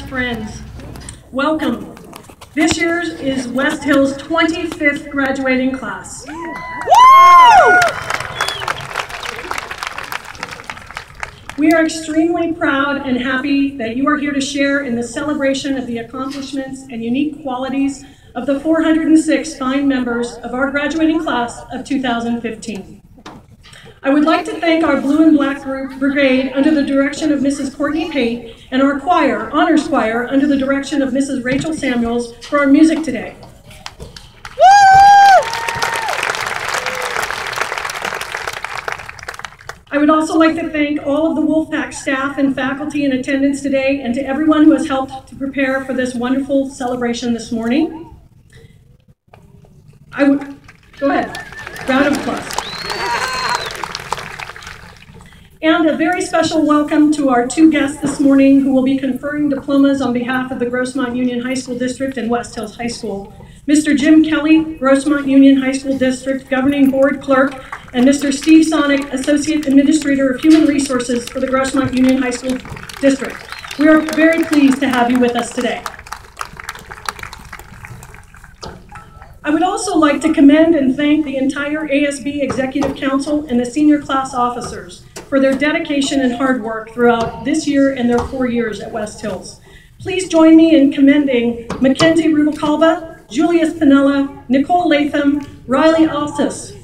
friends, welcome. This year is West Hill's 25th graduating class. Woo! We are extremely proud and happy that you are here to share in the celebration of the accomplishments and unique qualities of the 406 fine members of our graduating class of 2015. I would like to thank our Blue and Black Group Brigade under the direction of Mrs. Courtney Pate and our choir, Honors Choir, under the direction of Mrs. Rachel Samuels for our music today. I would also like to thank all of the Wolfpack staff and faculty in attendance today and to everyone who has helped to prepare for this wonderful celebration this morning. Go ahead, round of applause. And a very special welcome to our two guests this morning who will be conferring diplomas on behalf of the Grossmont Union High School District and West Hills High School. Mr. Jim Kelly, Grossmont Union High School District Governing Board Clerk, and Mr. Steve Sonic, Associate Administrator of Human Resources for the Grossmont Union High School District. We are very pleased to have you with us today. I would also like to commend and thank the entire ASB Executive Council and the senior class officers for their dedication and hard work throughout this year and their 4 years at West Hills. Please join me in commending Mackenzie Rubalcaba, Julius Pinella, Nicole Latham, Riley Altus,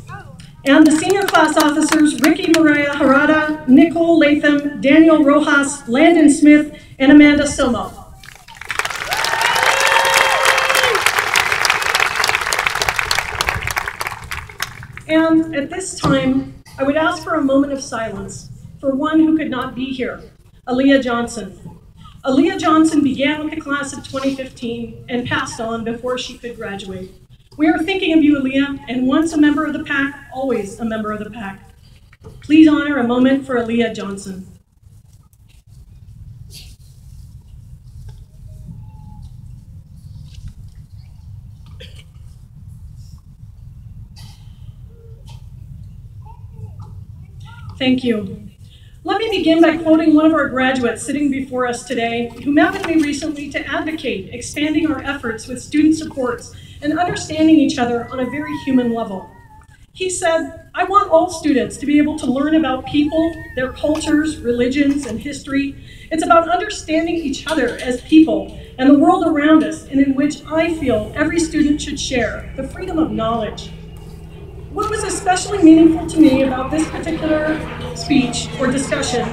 and the senior class officers Ricky Maria Harada, Nicole Latham, Daniel Rojas, Landon Smith, and Amanda Silmo. And at this time, I would ask for a moment of silence for one who could not be here, Aaliyah Johnson. Aaliyah Johnson began with the class of 2015 and passed on before she could graduate. We are thinking of you, Aaliyah, and once a member of the pack, always a member of the pack. Please honor a moment for Aaliyah Johnson. Thank you. Let me begin by quoting one of our graduates sitting before us today who met with me recently to advocate expanding our efforts with student supports and understanding each other on a very human level. He said, "I want all students to be able to learn about people, their cultures, religions, and history. It's about understanding each other as people and the world around us, and in which I feel every student should share the freedom of knowledge." What was especially meaningful to me about this particular speech or discussion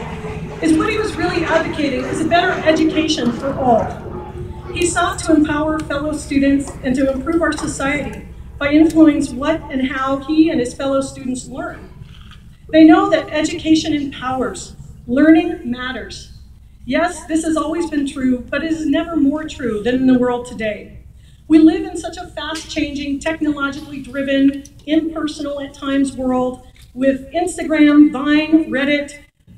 is what he was really advocating is a better education for all. He sought to empower fellow students and to improve our society by influencing what and how he and his fellow students learn. They know that education empowers. Learning matters. Yes, this has always been true, but it is never more true than in the world today. We live in such a fast-changing, technologically driven, impersonal at times world with Instagram, Vine, Reddit,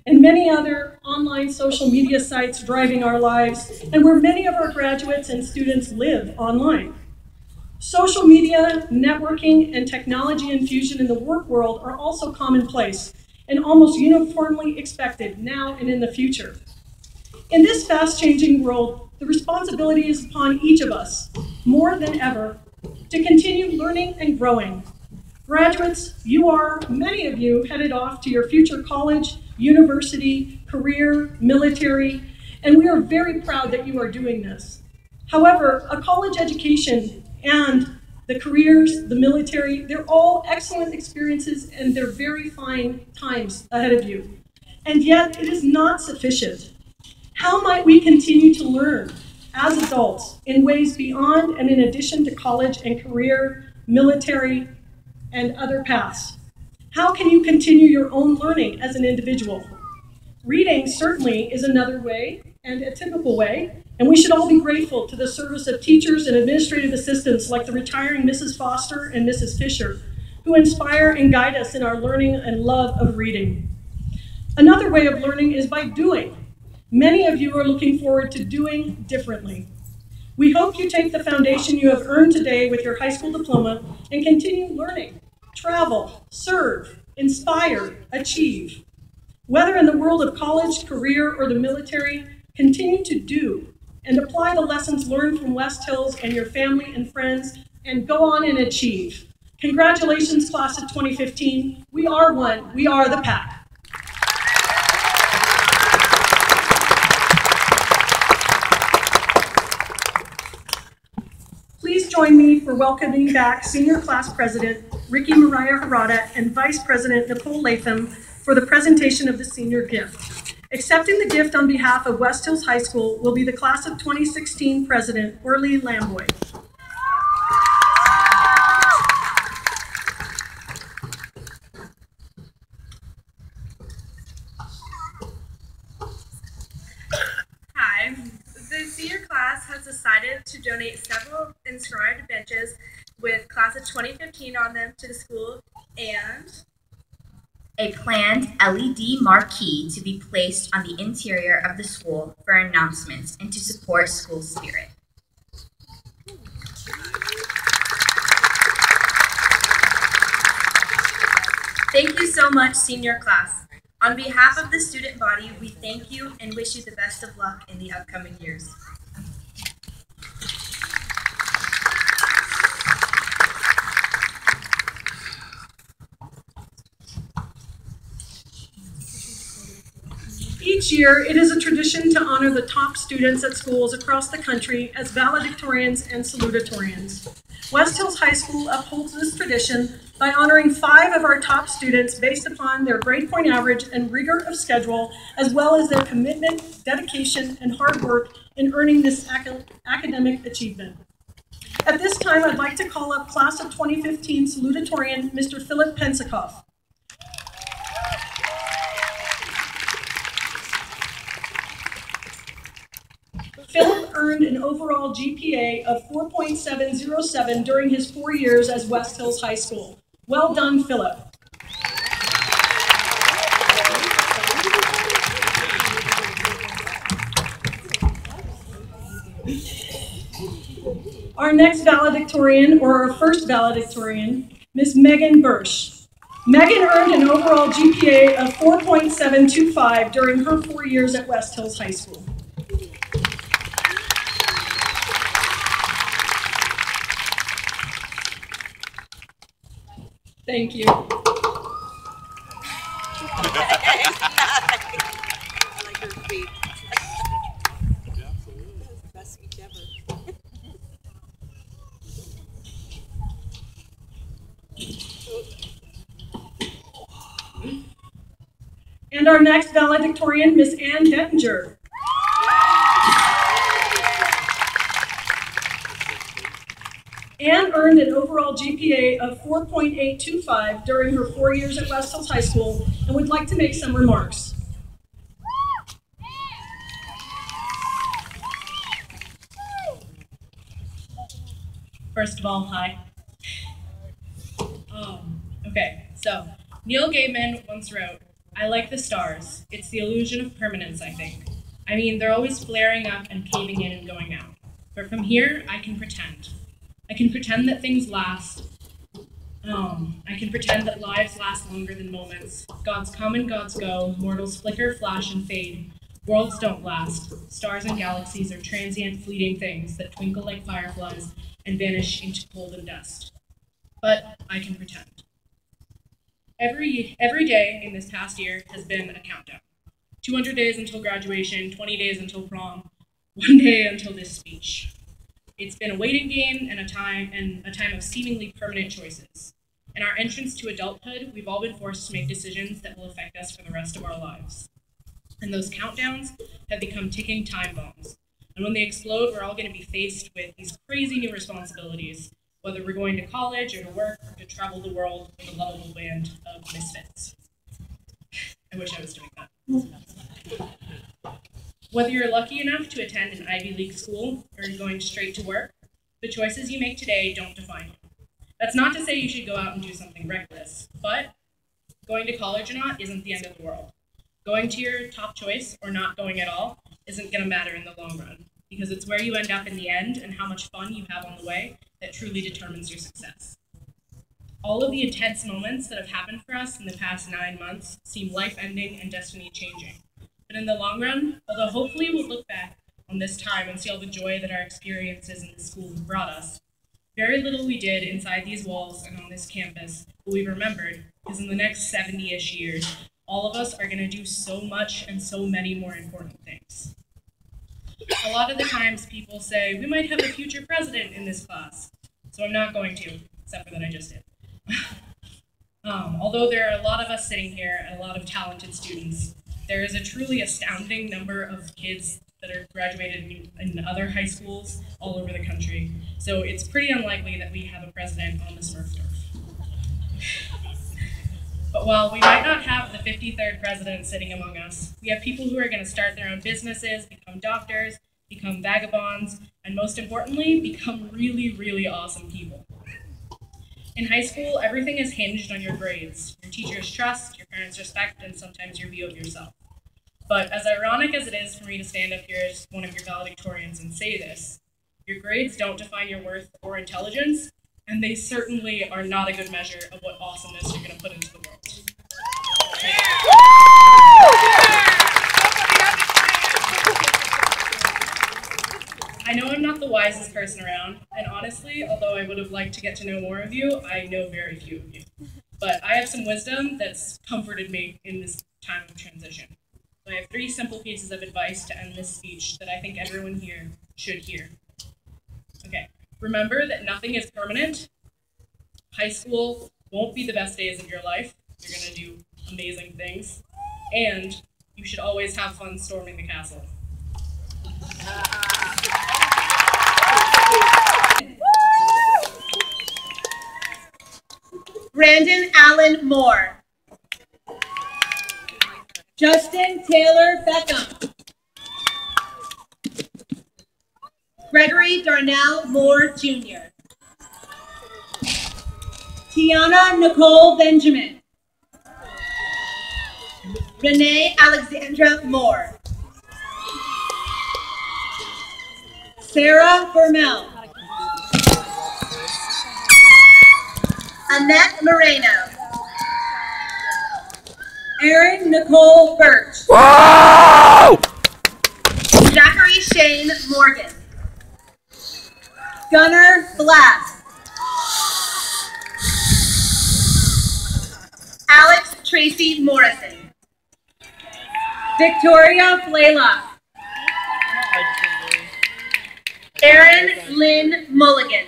and many other online social media sites driving our lives, and where many of our graduates and students live online. Social media, networking, and technology infusion in the work world are also commonplace and almost uniformly expected now and in the future. In this fast-changing world, the responsibility is upon each of us, more than ever, to continue learning and growing. Graduates, many of you, headed off to your future college, university, career, military, and we are very proud that you are doing this. However, a college education and the careers, the military, they're all excellent experiences and they're very fine times ahead of you. And yet, it is not sufficient. How might we continue to learn as adults in ways beyond and in addition to college and career, military, and other paths? How can you continue your own learning as an individual? Reading certainly is another way and a typical way, and we should all be grateful to the service of teachers and administrative assistants like the retiring Mrs. Foster and Mrs. Fisher, who inspire and guide us in our learning and love of reading. Another way of learning is by doing. Many of you are looking forward to doing differently. We hope you take the foundation you have earned today with your high school diploma and continue learning, travel, serve, inspire, achieve. Whether in the world of college, career, or the military, continue to do. and apply the lessons learned from West Hills and your family and friends, and go on and achieve. Congratulations, class of 2015. We are one. We are the pack. Please join me for welcoming back Senior Class President Ricky Mariah Harada and Vice President Nicole Latham for the presentation of the senior gift. Accepting the gift on behalf of West Hills High School will be the Class of 2016 President Orly Lamboy. Hi, the senior class has decided to donate several inscribed benches with Class of 2015 on them to the school and a planned LED marquee to be placed on the interior of the school for announcements and to support school spirit. Thank you so much, senior class. On behalf of the student body, we thank you and wish you the best of luck in the upcoming years. Each year, it is a tradition to honor the top students at schools across the country as valedictorians and salutatorians. West Hills High School upholds this tradition by honoring 5 of our top students based upon their grade point average and rigor of schedule, as well as their commitment, dedication, and hard work in earning this academic achievement. At this time, I'd like to call up Class of 2015 salutatorian, Mr. Philip Pensacoff. Philip earned an overall GPA of 4.707 during his 4 years as West Hills High School. Well done, Philip. Our next valedictorian, or our first valedictorian, Ms. Megan Bursch. Megan earned an overall GPA of 4.725 during her 4 years at West Hills High School. Thank you. I like her feet. Best speech ever. And our next valedictorian, Miss Ann Dettinger. Ann earned an overall GPA of 4.825 during her 4 years at West Hills High School and would like to make some remarks. First of all, hi. Okay, so Neil Gaiman once wrote, "I like the stars. It's the illusion of permanence, I think. I mean, they're always flaring up and caving in and going out. But from here, I can pretend. I can pretend that things last. I can pretend that lives last longer than moments. Gods come and gods go, mortals flicker, flash, and fade. Worlds don't last. Stars and galaxies are transient, fleeting things that twinkle like fireflies and vanish into cold and dust. But I can pretend. Every day in this past year has been a countdown. 200 days until graduation, 20 days until prom, 1 day until this speech. It's been a waiting game and a time of seemingly permanent choices. In our entrance to adulthood, we've all been forced to make decisions that will affect us for the rest of our lives. And those countdowns have become ticking time bombs. And when they explode, we're all going to be faced with these crazy new responsibilities, whether we're going to college or to work or to travel the world with a lovable band of misfits. I wish I was doing that. Whether you're lucky enough to attend an Ivy League school or you're going straight to work, the choices you make today don't define you. That's not to say you should go out and do something reckless, but going to college or not isn't the end of the world. Going to your top choice or not going at all isn't going to matter in the long run, because it's where you end up in the end and how much fun you have on the way that truly determines your success. All of the intense moments that have happened for us in the past 9 months seem life-ending and destiny-changing. But in the long run, although hopefully we'll look back on this time and see all the joy that our experiences in the school have brought us. Very little we did inside these walls and on this campus will be remembered, because in the next 70-ish years, all of us are going to do so much and so many more important things. A lot of the times people say, we might have a future president in this class, so I'm not going to, except for that I just did. Although there are a lot of us sitting here and a lot of talented students, there is a truly astounding number of kids that are graduated in other high schools all over the country. So it's pretty unlikely that we have a president on the Smurf turf. But while we might not have the 53rd president sitting among us, we have people who are going to start their own businesses, become doctors, become vagabonds, and most importantly, become really, really awesome people. In high school, everything is hinged on your grades, your teachers' trust, your parents' respect, and sometimes your view of yourself. But as ironic as it is for me to stand up here as one of your valedictorians and say this, your grades don't define your worth or intelligence, and they certainly are not a good measure of what awesomeness you're going to put into the world. I know I'm not the wisest person around, and honestly, although I would have liked to get to know more of you, I know very few of you. But I have some wisdom that's comforted me in this time of transition. So I have 3 simple pieces of advice to end this speech that I think everyone here should hear. Okay, remember that nothing is permanent. High school won't be the best days of your life. You're going to do amazing things. And you should always have fun storming the castle. Brandon Allen Moore. Justin Taylor Beckham. Gregory Darnell Moore Jr. Tiana Nicole Benjamin. Renee Alexandra Moore. Sarah Vermel. Annette Moreno. Erin Nicole Birch. Whoa! Zachary Shane Morgan. Gunnar Blast. Alex Tracy Morrison. Victoria Blaylock. Erin Lynn Mulligan.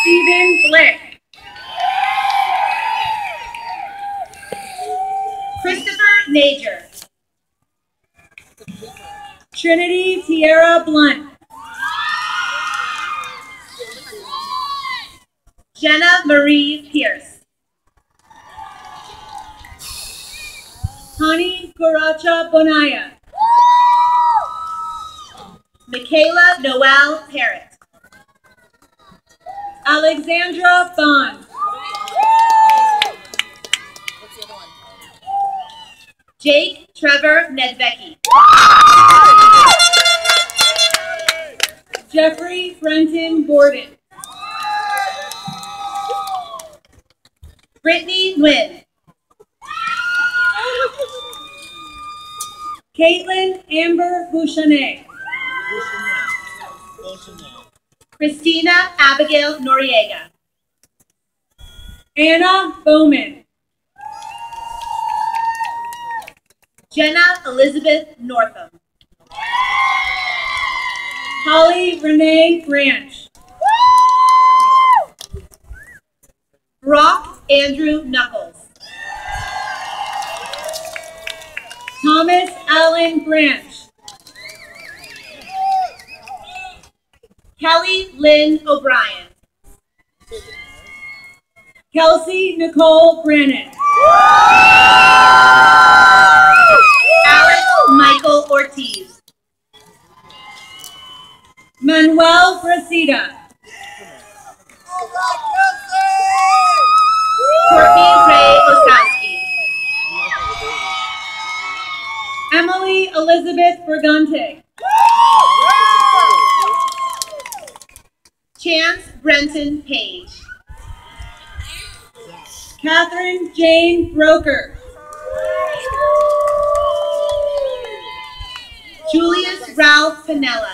Stephen Blick. Christopher Nager. Trinity Tierra Blunt. Jenna Marie Pierce. Hani Karacha Bonaya. Michaela Noel Parrott. Alexandra Bond. Jake Trevor Nedvecki. Jeffrey Brenton Borden. Brittany Nguyen. Caitlin Amber Bouchanet. Christina Abigail Noriega. Anna Bowman. Jenna Elizabeth Northam. Holly Renee Branch. Brock Andrew Knuckles. Thomas Allen Branch. Kelly Lynn O'Brien. Kelsey Nicole Brannon. Alex Michael Ortiz. Manuel Brasida. Courtney Ray Ostrowski. Emily Elizabeth Brigante. Chance Brenton Page. Catherine Jane Broker. Julius Ralph Pinella.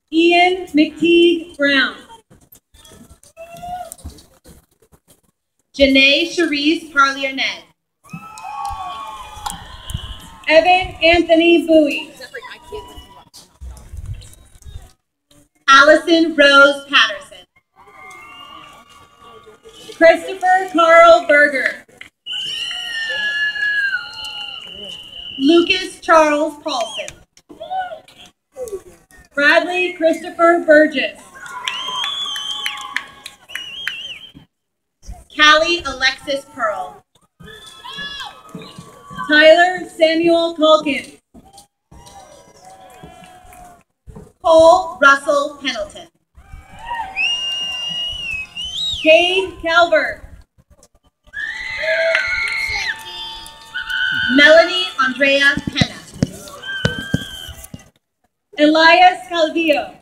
Ian McTeague Brown. Janae Cherise Parlier-Ned. Evan Anthony Bowie. Allison Rose Patterson. Christopher Carl Berger. Lucas Charles Paulson. Bradley Christopher Burgess. Callie Alexis Pearl. Tyler Samuel Calkins. Cole Russell Pendleton. Cade Calvert. Melanie Andrea Pena. Elias Calvillo.